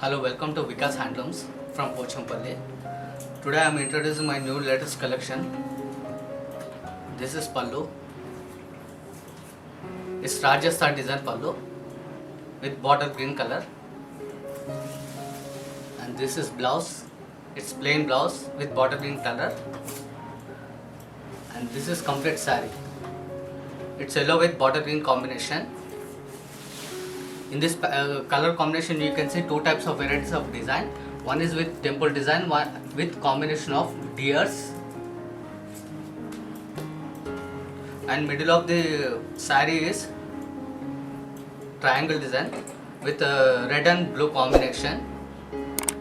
Hello, welcome to Vikas Handlooms from Pochampalli. Today I am introducing my new latest collection. This is Pallu. It's Rajasthan design Pallu with bottle green color. And this is blouse. It's plain blouse with bottle green color. And this is complete saree. It's yellow with bottle green combination. In this color combination you can see two types of varieties of design. One is with temple design, one with combination of deers, and middle of the saree is triangle design with red and blue combination.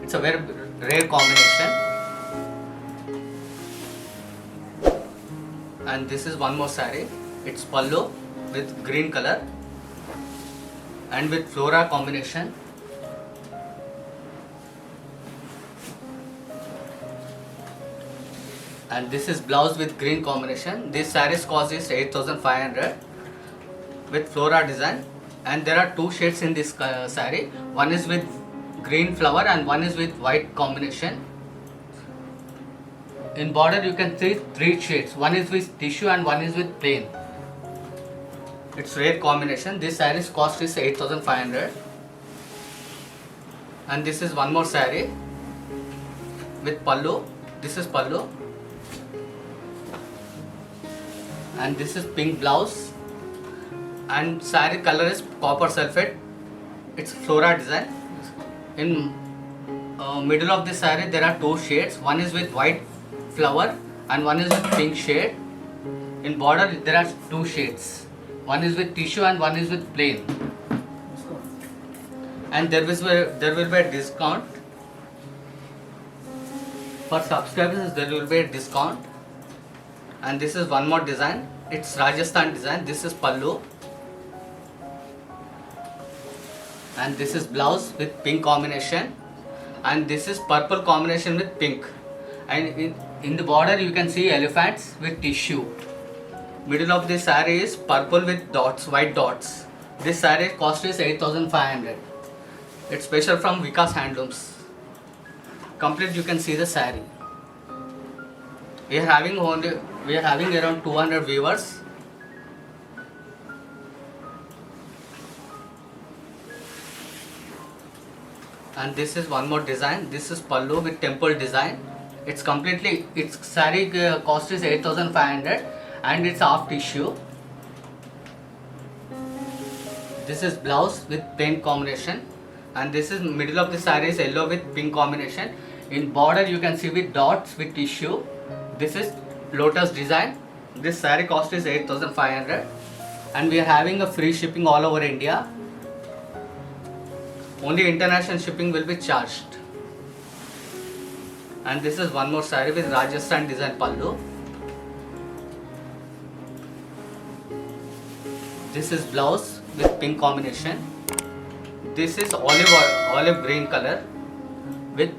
It's a very rare combination. And this is one more saree. It's pallu with green color and with flora combination. And this is blouse with green combination. This saree's cost is 8,500 with flora design. And there are two shades in this saree. One is with green flower and one is with white combination. In border you can see three shades. One is with tissue and one is with plain. It's rare combination. This saree's cost is 8,500. And this is one more saree with pallu. This is pallu. And this is pink blouse. And saree color is copper sulphate. It's flora design. In middle of the saree there are two shades. One is with white flower and one is with pink shade. In border there are two shades. One is with tissue and one is with plain. And there will be a discount. For subscribers there will be a discount. And this is one more design. It's Rajasthan design. This is pallu. And this is blouse with pink combination. And this is purple combination with pink. And in the border you can see elephants with tissue. Middle of this saree is purple with dots, white dots. This saree cost is 8,500. It's special from Vikas Handlooms. Complete you can see the saree. We are having around 200 viewers. And this is one more design. This is pallu with temple design. Its saree cost is 8,500 and it's half tissue. This is blouse with plain combination. And this is middle of the saree is yellow with pink combination. In border you can see with dots with tissue. This is lotus design. This saree cost is 8,500 and we are having a free shipping all over India. Only international shipping will be charged. And this is one more saree with Rajasthan design pallu. This is blouse with pink combination. This is olive green color with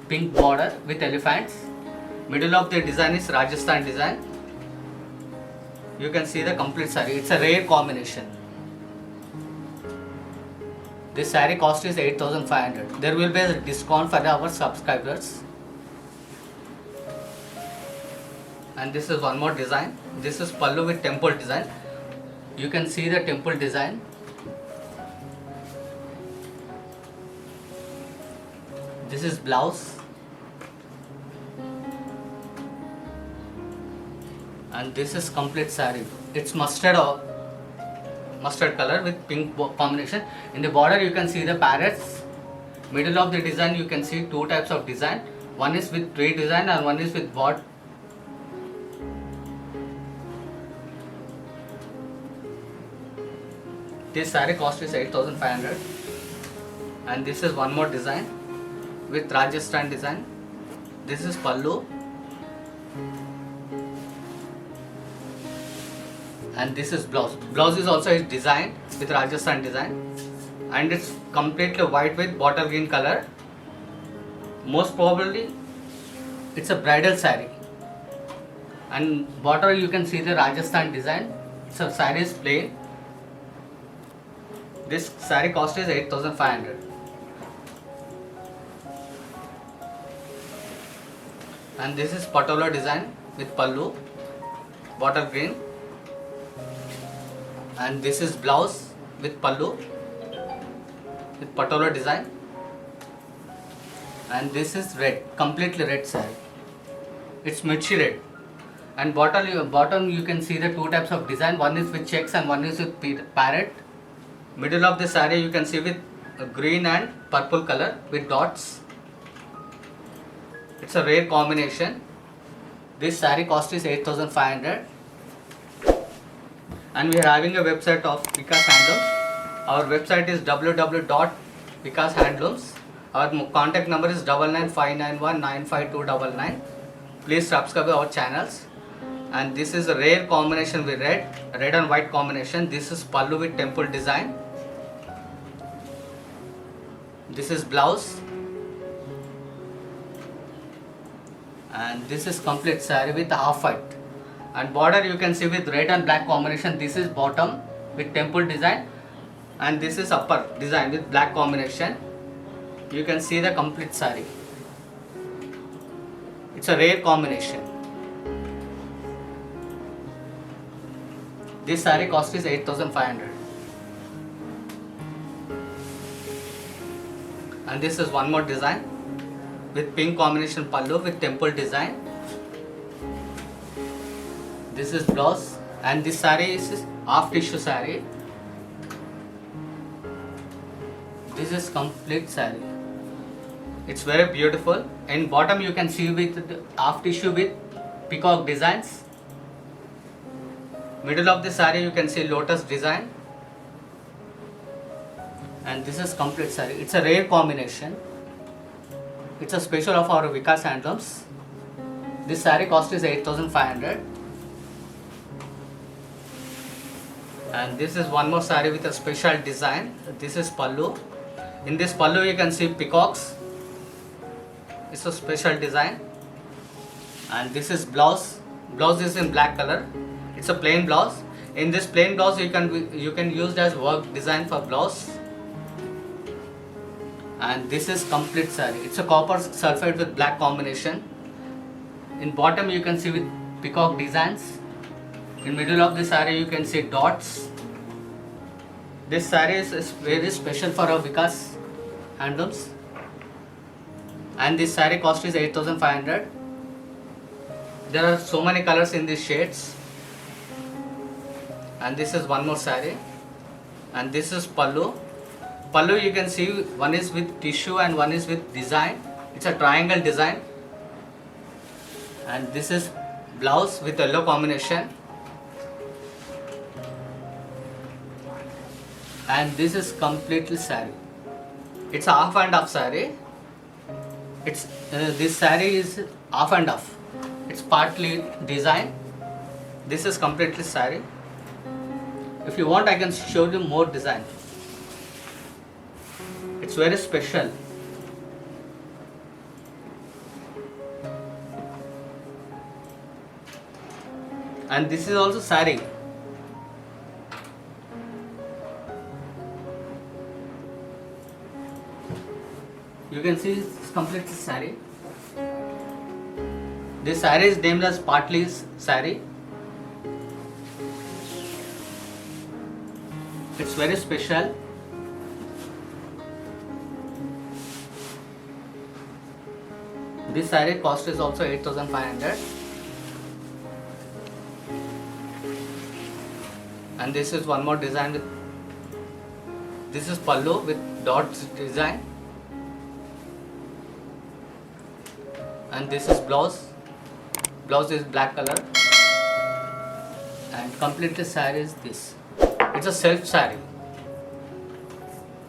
pink border with elephants. Middle of the design is Rajasthan design. You can see the complete saree. It's a rare combination. This saree cost is 8,500. There will be a discount for our subscribers. And this is one more design. This is pallu with temple design. You can see the temple design. This is blouse. And this is complete saree. It's mustard color with pink combination. In the border you can see the parrots. Middle of the design you can see two types of design. One is with tree design and one is with what? This saree cost is 8,500. And this is one more design with Rajasthan design. This is pallu. And this is blouse. Blouse is also designed with Rajasthan design. And it's completely white with bottle green color. Most probably it's a bridal saree. And border you can see the Rajasthan design. So saree is plain. This saree cost is 8,500. and this is patola design with pallu, bottle green, and this is blouse with pallu with patola design, and this is red, completely red saree. It's mirchi red. And bottom you can see the two types of design. One is with checks and one is with parrot. Middle of the saree you can see with green and purple color with dots. It's a rare combination. This saree cost is 8,500. And we are having a website of Vikas Handlooms. Our website is www.vikashandlooms. Our contact number is 9959195299. Please subscribe our channels. And this is a rare combination with red and white combination. This is pallu with temple design. This is blouse, and this is complete saree with half white, and border you can see with red and black combination. This is bottom with temple design, and this is upper design with black combination. You can see the complete saree. It's a rare combination. This saree cost is 8,500. And this is one more design with pink combination pallu with temple design. This is blouse, and this saree is half tissue saree. This is complete saree. It's very beautiful. In bottom you can see with half tissue with peacock designs. Middle of the saree you can see lotus design, and this is complete saree. It's a rare combination. It's a special of our Vikas Handlooms. This saree cost is 8,500. And this is one more saree with a special design. This is pallu. In this pallu you can see peacocks. It's a special design. And this is blouse. Blouse is in black color. It's a plain blouse. In this plain blouse you can use as work design for blouse. And this is complete saree. It's a copper sulphate with black combination. In bottom you can see with peacock designs. In middle of the saree you can see dots. This saree is very special for our Vikas Handlooms. And this saree cost is 8,500. There are so many colors in these shades. And this is one more saree. And this is pallu. Pallu you can see one is with tissue and one is with design. It's a triangle design. And this is blouse with yellow combination. And this is completely saree. It's a half and half saree. This saree is half and half. It's partly design. This is completely saree. If you want I can show you more design. It's very special. And this is also saree. You can see it's completely saree. This saree is named as partly saree. It's very special. This saree cost is also 8,500. And this is one more design with, this is pallu with dots design. And this is blouse. Blouse is black color. And completely saree is this. It's a self saree.